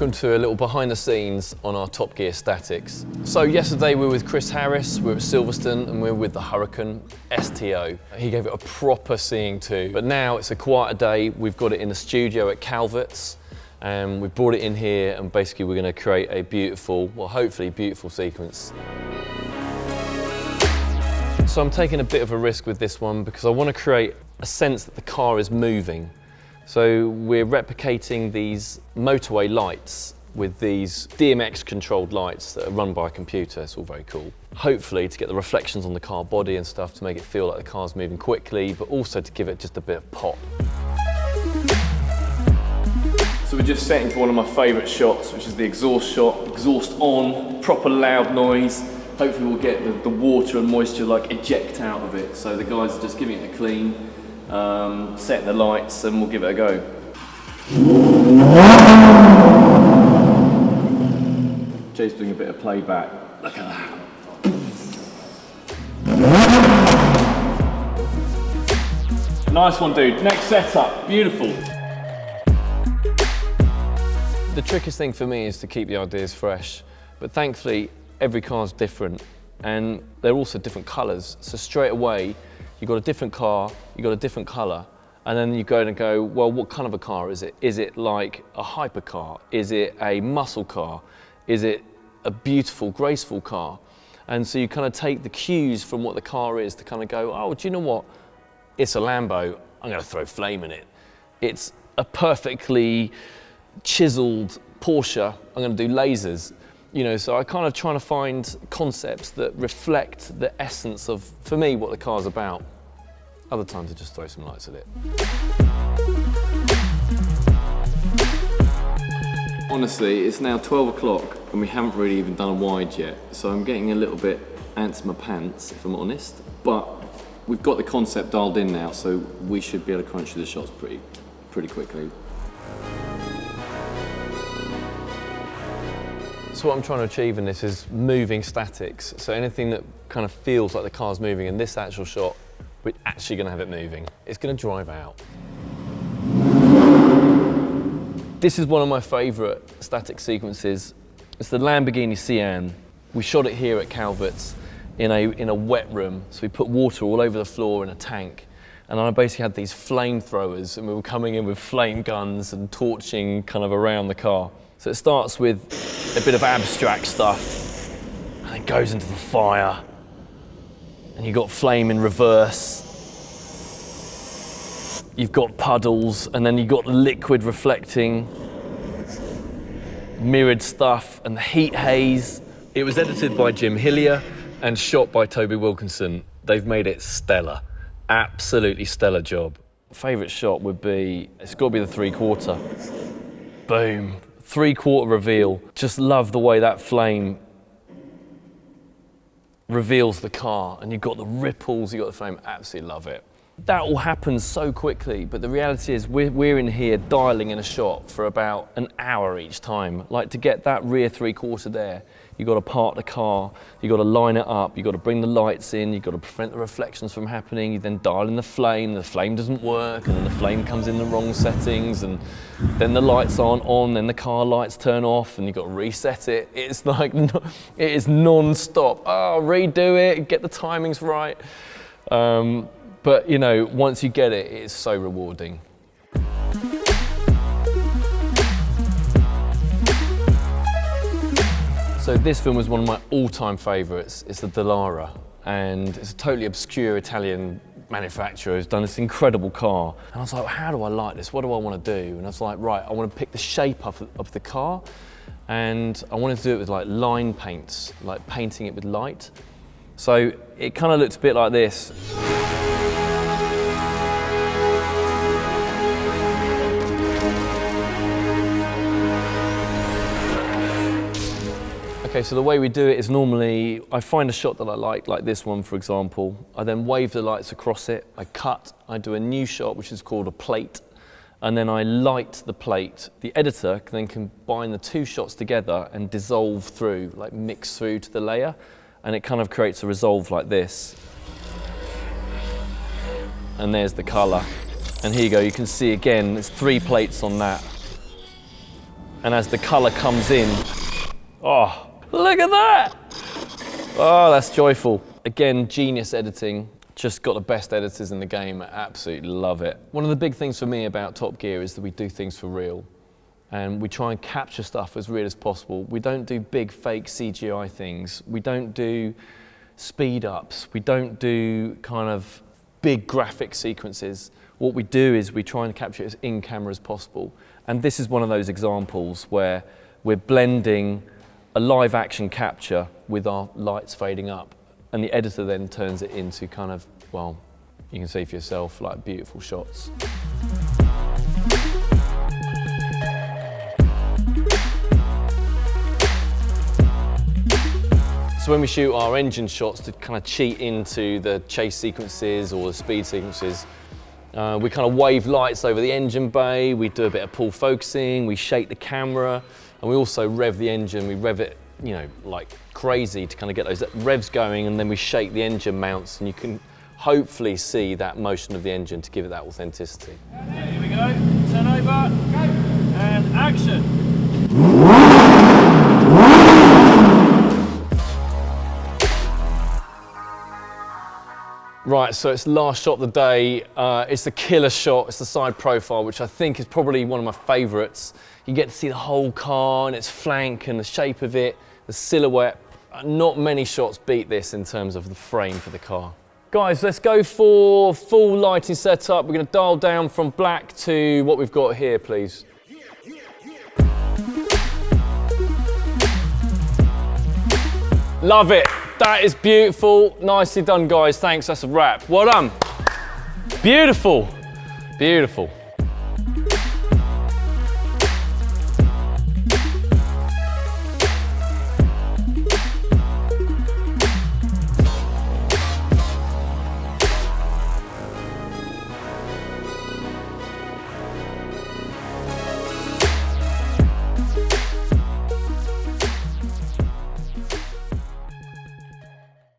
welcome to a little behind the scenes on our Top Gear statics. So yesterday we were with Chris Harris, we were at Silverstone and we were with the Huracán STO. He gave it a proper seeing to, but now it's a quieter day. We've got it in the studio at Calvert's and we've brought it in here and basically we're going to create a beautiful, well hopefully beautiful sequence. So I'm taking a bit of a risk with this one because I want to create a sense that the car is moving. So we're replicating these motorway lights with these DMX controlled lights that are run by a computer. It's all very cool. Hopefully to get the reflections on the car body and stuff to make it feel like the car's moving quickly, but also to give it just a bit of pop. So we're just setting for one of my favourite shots, which is the exhaust shot. Exhaust on, proper loud noise. Hopefully we'll get the water and moisture like eject out of it. So the guys are just giving it a clean, setting the lights, and we'll give it a go. Jay's doing a bit of playback. Look at that. Nice one, dude. Next setup. Beautiful. The trickiest thing for me is to keep the ideas fresh, but thankfully every car's different and they're also different colours. So straight away, you've got a different car, you've got a different colour, and then you go and go, well, what kind of a car is it? Is it like a hypercar? Is it a muscle car? Is it a beautiful, graceful car? And so you kind of take the cues from what the car is to kind of go, oh, do you know what? It's a Lambo, I'm going to throw flame in it. It's a perfectly chiseled Porsche, I'm going to do lasers. You know, so I kind of trying to find concepts that reflect the essence of, for me, what the car's about. Other times I just throw some lights at it. Honestly, it's now 12 o'clock and we haven't really even done a wide yet. So I'm getting a little bit ants in my pants, if I'm honest. But we've got the concept dialed in now, so we should be able to crunch through the shots pretty quickly. So what I'm trying to achieve in this is moving statics. So anything that kind of feels like the car's moving in this actual shot, we're actually going to have it moving. It's going to drive out. This is one of my favourite static sequences. It's the Lamborghini Sián. We shot it here at Calvert's in a wet room. So we put water all over the floor in a tank. And I basically had these flamethrowers and we were coming in with flame guns and torching kind of around the car. So it starts with a bit of abstract stuff and it goes into the fire and you've got flame in reverse. You've got puddles and then you've got liquid reflecting, mirrored stuff and the heat haze. It was edited by Jim Hillier and shot by Toby Wilkinson. They've made it stellar, absolutely stellar job. Favourite shot would be, it's got to be the 3/4. Boom. 3/4 reveal. Just love the way that flame reveals the car and you've got the ripples, you've got the flame, absolutely love it. That all happens so quickly, but the reality is we're in here dialing in a shot for about an hour each time. Like to get that rear 3/4 there, you've got to park the car, you've got to line it up, you've got to bring the lights in, you've got to prevent the reflections from happening, you then dial in the flame doesn't work, and then the flame comes in the wrong settings, and then the lights aren't on, then the car lights turn off, and you've got to reset it. It's like, it is non-stop. Oh, redo it, get the timings right. But you know, once you get it, it's so rewarding. So this film was one of my all-time favourites. It's the Dallara, and it's a totally obscure Italian manufacturer who's done this incredible car. And I was like, how do I like this? What do I want to do? And I was like, right, I want to pick the shape of the car, and I wanted to do it with like line paints, like painting it with light. So it kind of looked a bit like this. Okay, so the way we do it is normally, I find a shot that I like this one for example. I then wave the lights across it, I cut, I do a new shot which is called a plate, and then I light the plate. The editor can then combine the two shots together and dissolve through, like mix through to the layer, and it kind of creates a resolve like this. And there's the colour. And here you go, you can see again, there's 3 plates on that. And as the colour comes in, oh, look at that! Oh, that's joyful. Again, genius editing. Just got the best editors in the game. I absolutely love it. One of the big things for me about Top Gear is that we do things for real. And we try and capture stuff as real as possible. We don't do big fake CGI things. We don't do speed ups. We don't do kind of big graphic sequences. What we do is we try and capture it as in camera as possible. And this is one of those examples where we're blending a live action capture with our lights fading up. And the editor then turns it into kind of, well, you can see for yourself, like beautiful shots. So when we shoot our engine shots to kind of cheat into the chase sequences or the speed sequences, we kind of wave lights over the engine bay, we do a bit of pull focusing, we shake the camera, and we also rev the engine, we rev it, you know, like crazy to kind of get those revs going, and then we shake the engine mounts, and you can hopefully see that motion of the engine to give it that authenticity. Here we go, turn over, go, and action. Right, so it's the last shot of the day. It's the killer shot, it's the side profile, which I think is probably one of my favourites. You get to see the whole car and its flank and the shape of it, the silhouette. Not many shots beat this in terms of the frame for the car. Guys, let's go for full lighting setup. We're going to dial down from black to what we've got here, please. Love it. That is beautiful. Nicely done, guys. Thanks. That's a wrap. Well done. Beautiful. Beautiful.